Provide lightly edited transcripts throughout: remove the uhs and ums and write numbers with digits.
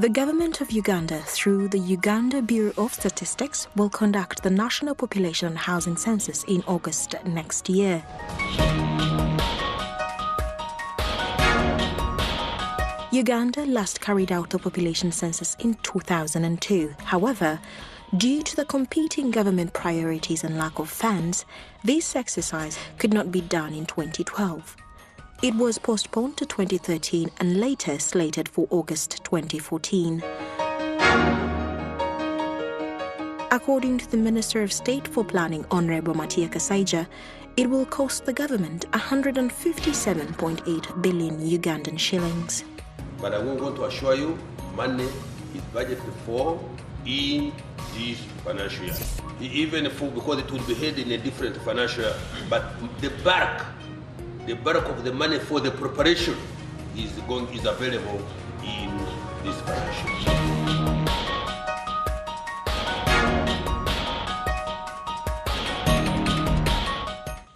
The government of Uganda, through the Uganda Bureau of Statistics, will conduct the National Population and Housing Census in August next year. Uganda last carried out a population census in 2002. However, due to the competing government priorities and lack of funds, this exercise could not be done in 2012. It was postponed to 2013 and later slated for August 2014. According to the Minister of State for Planning, Honorable Matia Kasaija, it will cost the government 157.8 billion Ugandan shillings. But I want to assure you, money is budgeted for in this financial year. Even for, because it will be held in a different financial year, but the bulk of the money for the preparation is available in this financial year.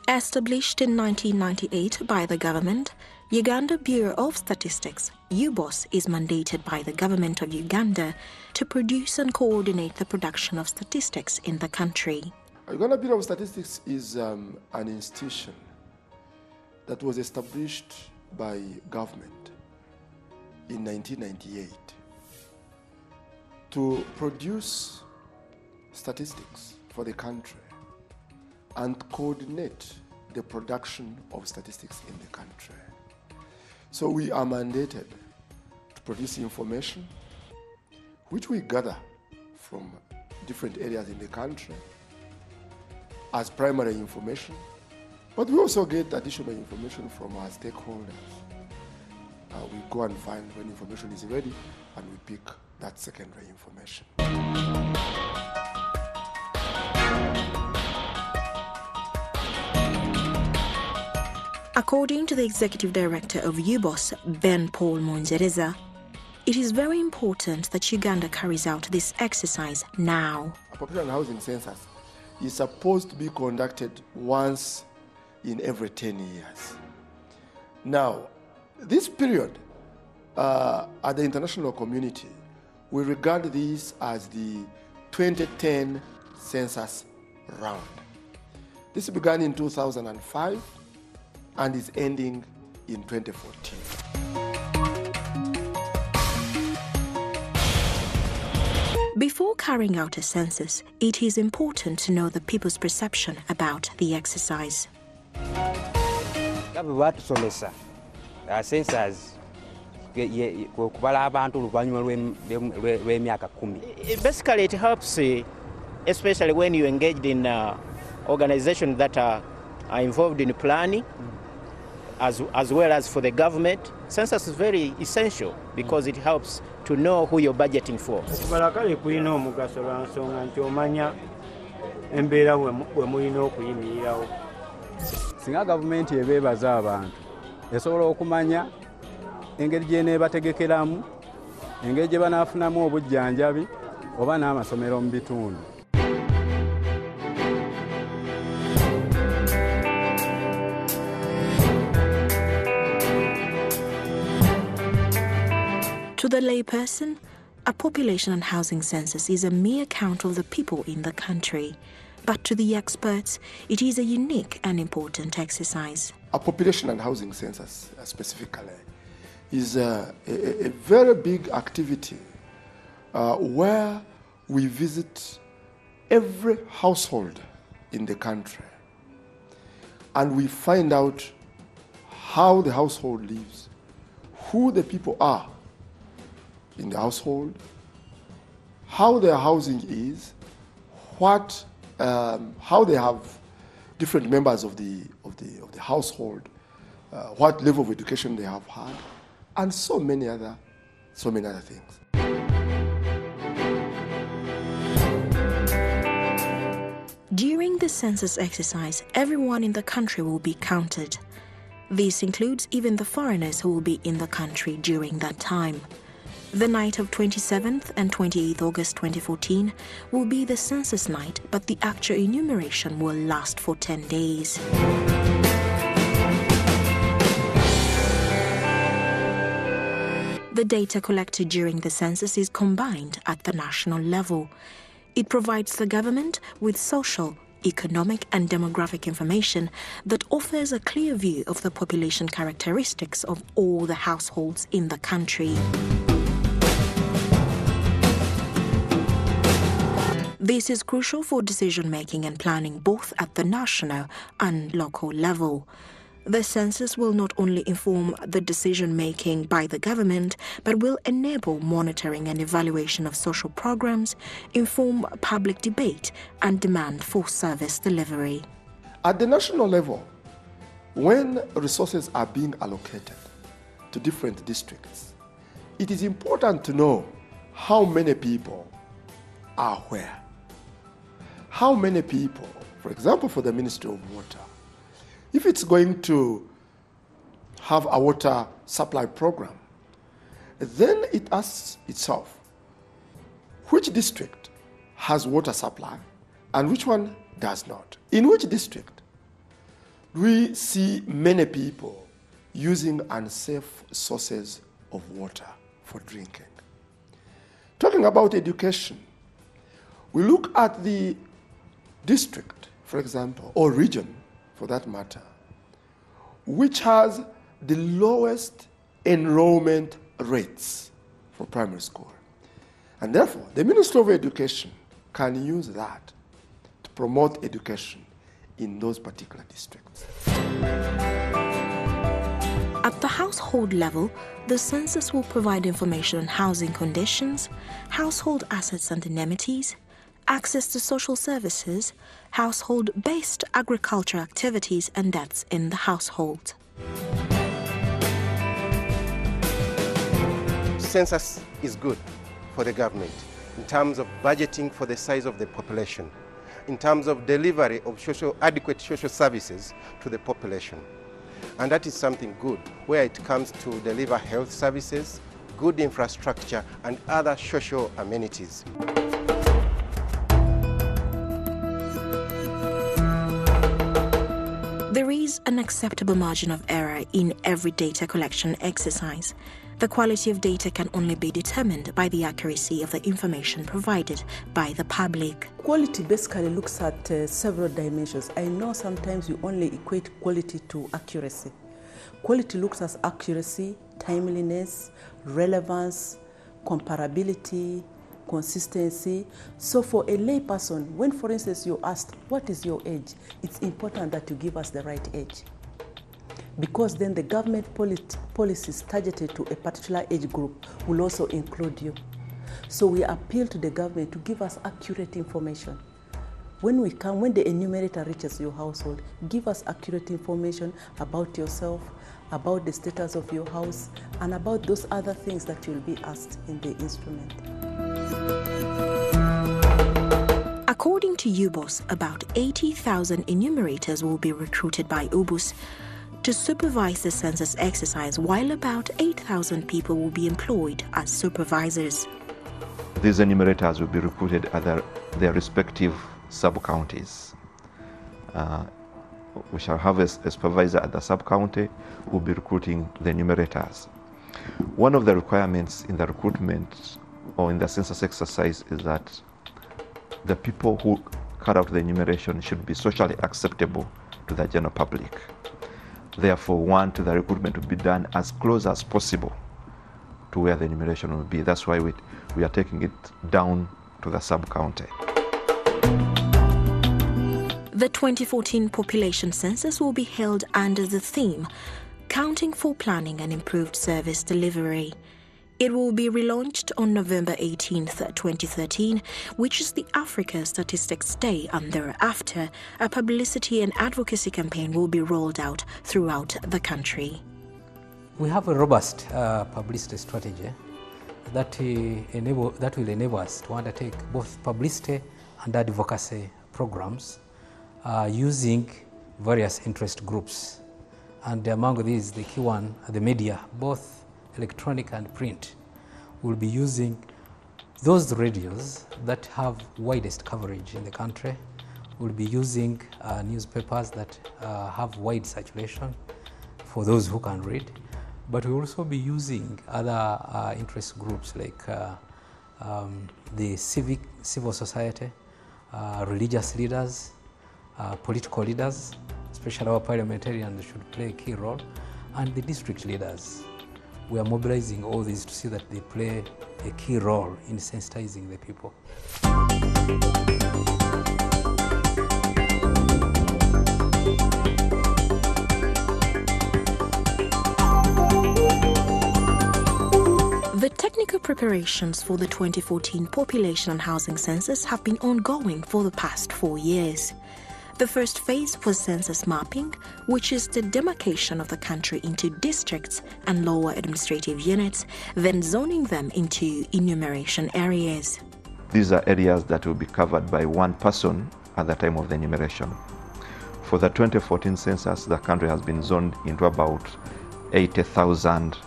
Established in 1998 by the government, Uganda Bureau of Statistics, UBOS, is mandated by the government of Uganda to produce and coordinate the production of statistics in the country. Uganda Bureau of Statistics is an institution that was established by government in 1998 to produce statistics for the country and coordinate the production of statistics in the country. So we are mandated to produce information which we gather from different areas in the country as primary information, but we also get additional information from our stakeholders. We go and find when information is ready and we pick that secondary information. According to the Executive Director of UBOS, Ben Paul Monzereza, it is very important that Uganda carries out this exercise now. A population and housing census is supposed to be conducted once in every 10 years. Now, this period at the international community, we regard this as the 2010 census round. This began in 2005 and is ending in 2014. Before carrying out a census, it is important to know the people's perception about the exercise. Basically, it helps, especially when you're engaged in organizations that are involved in planning, as well as for the government. Census is very essential because it helps to know who you're budgeting for. Singa government ebebaza abantu esobola okumanya engeri gyenebategekeramu, engeri gye banaafunamu obujjanjabi oba n'amasomero mu bitundu. To the layperson, a population and housing census is a mere count of the people in the country. But to the experts, it is a unique and important exercise. A population and housing census, specifically, is a very big activity where we visit every household in the country and we find out how the household lives, who the people are in the household, how their housing is, how they have different members of the household, what level of education they have had, and so many other things. During the census exercise, everyone in the country will be counted. This includes even the foreigners who will be in the country during that time. The night of 27th and 28th August 2014 will be the census night, but the actual enumeration will last for 10 days. The data collected during the census is combined at the national level. It provides the government with social, economic and demographic information that offers a clear view of the population characteristics of all the households in the country. This is crucial for decision-making and planning both at the national and local level. The census will not only inform the decision-making by the government, but will enable monitoring and evaluation of social programs, inform public debate, and demand for service delivery. At the national level, when resources are being allocated to different districts, it is important to know how many people are where. How many people, for example, for the Ministry of Water, if it's going to have a water supply program, then it asks itself, which district has water supply and which one does not? In which district do we see many people using unsafe sources of water for drinking? Talking about education, we look at the district, for example, or region, for that matter, which has the lowest enrollment rates for primary school. And therefore, the Ministry of Education can use that to promote education in those particular districts. At the household level, the census will provide information on housing conditions, household assets and indemnities, access to social services, household-based agriculture activities and debts in the household. Census is good for the government in terms of budgeting for the size of the population, in terms of delivery of adequate social services to the population. And that is something good where it comes to deliver health services, good infrastructure and other social amenities. There is an acceptable margin of error in every data collection exercise. The quality of data can only be determined by the accuracy of the information provided by the public. Quality basically looks at several dimensions. I know sometimes you only equate quality to accuracy. Quality looks at accuracy, timeliness, relevance, comparability, consistency. So for a lay person, when for instance you're asked, what is your age? It's important that you give us the right age. Because then the government policies targeted to a particular age group will also include you. So we appeal to the government to give us accurate information. When the enumerator reaches your household, give us accurate information about yourself, about the status of your house, and about those other things that you'll be asked in the instrument. According to UBOS, about 80,000 enumerators will be recruited by UBUS to supervise the census exercise, while about 8,000 people will be employed as supervisors. These enumerators will be recruited at their respective sub-counties. We shall have a supervisor at the sub-county who will be recruiting the enumerators. One of the requirements in the recruitment or in the census exercise is that the people who carry out the enumeration should be socially acceptable to the general public. Therefore, we want the recruitment to be done as close as possible to where the enumeration will be. That's why we are taking it down to the sub-county. The 2014 population census will be held under the theme, Counting for Planning and Improved Service Delivery. It will be relaunched on November 18th, 2013, which is the Africa Statistics Day, and thereafter, a publicity and advocacy campaign will be rolled out throughout the country. We have a robust publicity strategy that will enable us to undertake both publicity and advocacy programs using various interest groups. And among these, the key one, the media, both electronic and print, will be using those radios that have widest coverage in the country. We'll be using newspapers that have wide circulation for those who can read. but we'll also be using other interest groups like the civil society, religious leaders, political leaders, especially our parliamentarians should play a key role, and the district leaders. We are mobilizing all these to see that they play a key role in sensitizing the people. The technical preparations for the 2014 Population and Housing Census have been ongoing for the past 4 years. The first phase was census mapping, which is the demarcation of the country into districts and lower administrative units, then zoning them into enumeration areas. These are areas that will be covered by one person at the time of the enumeration. For the 2014 census, the country has been zoned into about 80,000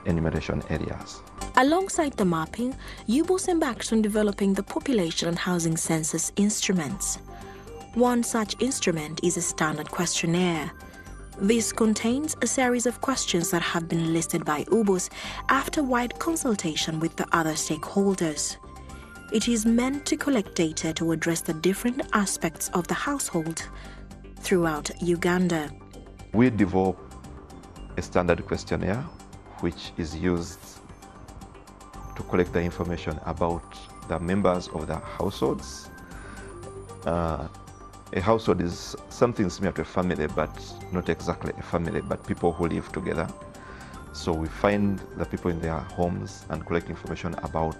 enumeration areas. Alongside the mapping, UBOS embarked on developing the Population and Housing Census instruments. One such instrument is a standard questionnaire. This contains a series of questions that have been listed by UBOS after wide consultation with the other stakeholders. It is meant to collect data to address the different aspects of the household throughout Uganda. We develop a standard questionnaire which is used to collect the information about the members of the households. A household is something similar to a family, but not exactly a family, but people who live together. So we find the people in their homes and collect information about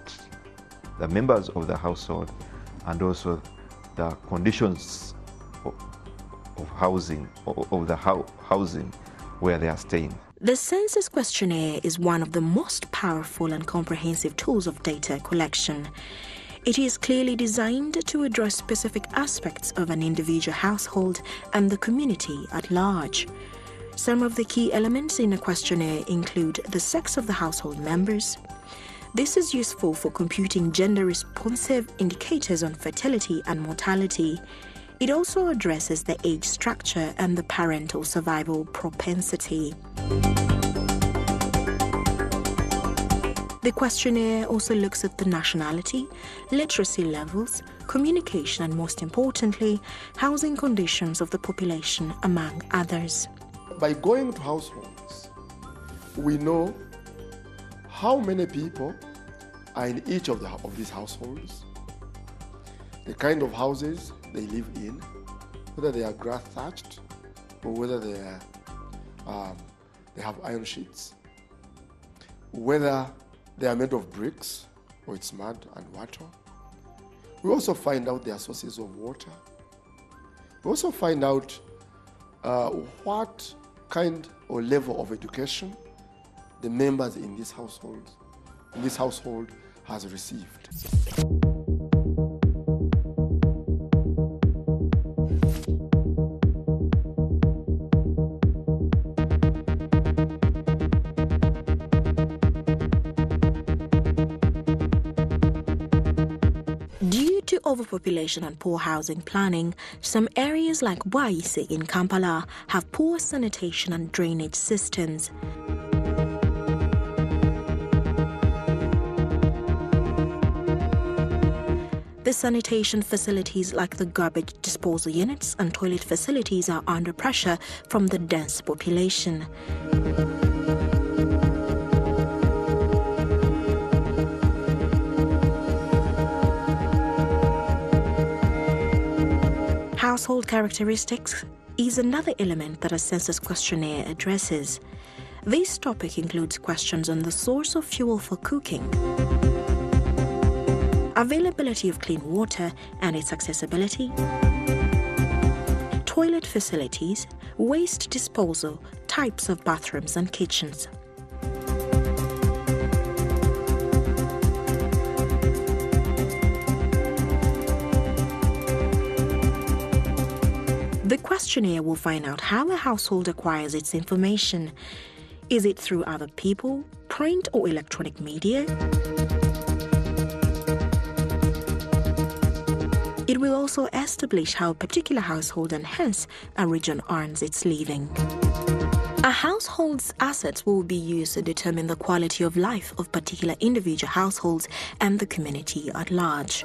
the members of the household and also the conditions of housing, of the housing where they are staying. The census questionnaire is one of the most powerful and comprehensive tools of data collection. It is clearly designed to address specific aspects of an individual household and the community at large. Some of the key elements in a questionnaire include the sex of the household members. This is useful for computing gender-responsive indicators on fertility and mortality. It also addresses the age structure and the parental survival propensity. The questionnaire also looks at the nationality, literacy levels, communication, and most importantly, housing conditions of the population, among others. By going to households, we know how many people are in each of these households, the kind of houses they live in, whether they are grass thatched or whether they have iron sheets, whether they are made of bricks or it's mud and water. We also find out their sources of water. We also find out what kind or level of education the members in this household has received. Due to overpopulation and poor housing planning, some areas like Bwaise in Kampala have poor sanitation and drainage systems. The sanitation facilities like the garbage disposal units and toilet facilities are under pressure from the dense population. Household characteristics is another element that a census questionnaire addresses. This topic includes questions on the source of fuel for cooking, availability of clean water and its accessibility, toilet facilities, waste disposal, types of bathrooms and kitchens. The questionnaire will find out how a household acquires its information. Is it through other people, print or electronic media? It will also establish how a particular household and hence a region earns its living. A household's assets will be used to determine the quality of life of particular individual households and the community at large.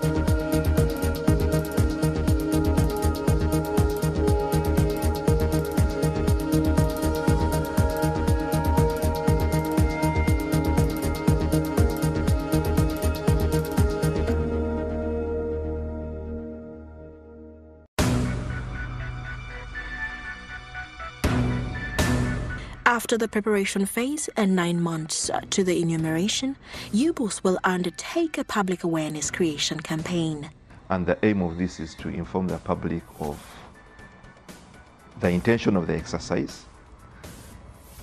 After the preparation phase and 9 months to the enumeration, UBOS will undertake a public awareness creation campaign. And the aim of this is to inform the public of the intention of the exercise,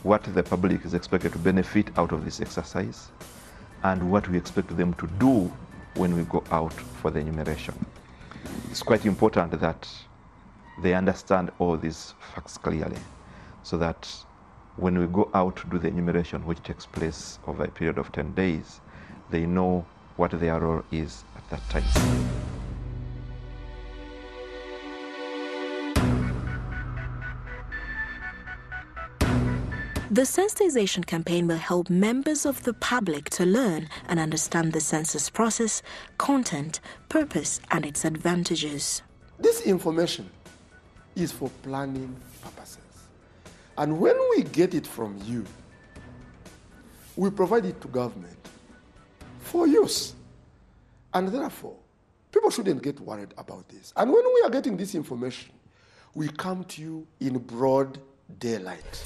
what the public is expected to benefit out of this exercise, and what we expect them to do when we go out for the enumeration. It's quite important that they understand all these facts clearly, so that when we go out to do the enumeration, which takes place over a period of 10 days, they know what their role is at that time. The sensitization campaign will help members of the public to learn and understand the census process, content, purpose, and its advantages. This information is for planning purposes. And when we get it from you, we provide it to government for use. And therefore, people shouldn't get worried about this. And when we are getting this information, we come to you in broad daylight.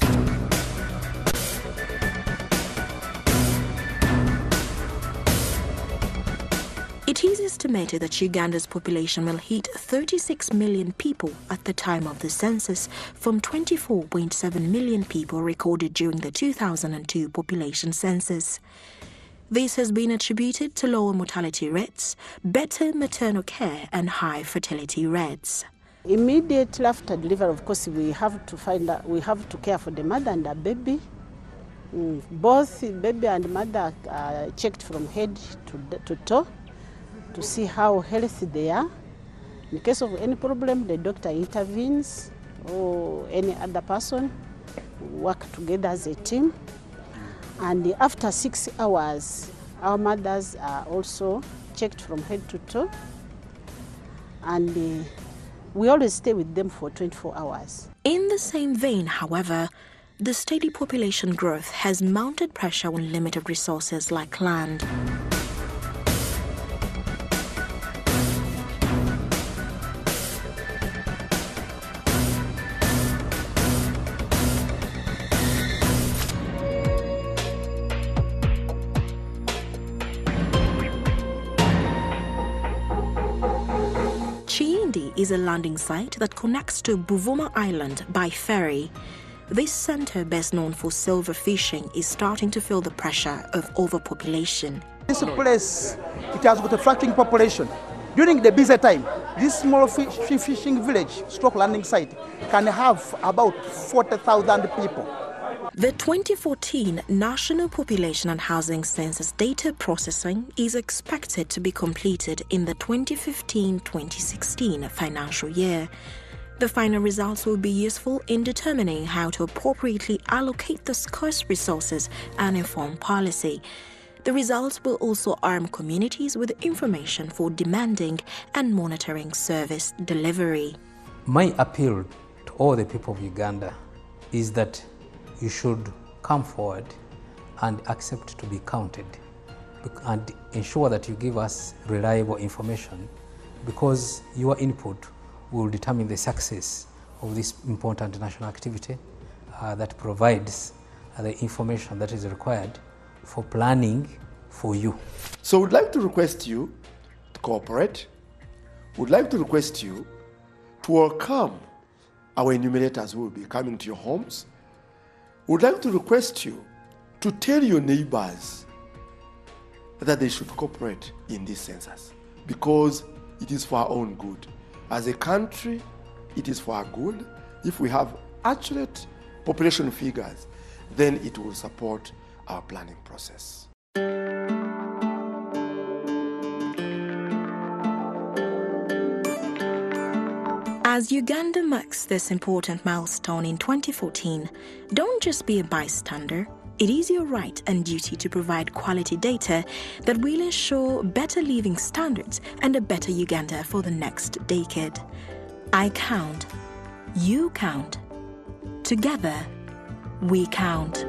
It is estimated that Uganda's population will hit 36 million people at the time of the census, from 24.7 million people recorded during the 2002 population census. This has been attributed to lower mortality rates, better maternal care, and high fertility rates. Immediately after delivery, of course, we have to care for the mother and the baby. Both baby and mother are checked from head to toe, to see how healthy they are. In case of any problem, the doctor intervenes, or any other person work together as a team. And after 6 hours, our mothers are also checked from head to toe. And we always stay with them for 24 hours. In the same vein, however, the steady population growth has mounted pressure on limited resources like land. Is a landing site that connects to Buvuma Island by ferry. This center, best known for silver fishing, is starting to feel the pressure of overpopulation. This place, it has got a fluctuating population. During the busy time, this small fishing village, stroke landing site, can have about 40,000 people. The 2014 National Population and Housing Census data processing is expected to be completed in the 2015-2016 financial year. The final results will be useful in determining how to appropriately allocate the scarce resources and inform policy. The results will also arm communities with information for demanding and monitoring service delivery. My appeal to all the people of Uganda is that you should come forward and accept to be counted and ensure that you give us reliable information, because your input will determine the success of this important national activity that provides the information that is required for planning for you. So we'd like to request you to cooperate. We'd like to request you to welcome our enumerators who will be coming to your homes. We'd like to request you to tell your neighbors that they should cooperate in this census, because it is for our own good. As a country, it is for our good. If we have accurate population figures, then it will support our planning process. As Uganda marks this important milestone in 2014, don't just be a bystander. It is your right and duty to provide quality data that will ensure better living standards and a better Uganda for the next decade. I count. You count. Together, we count.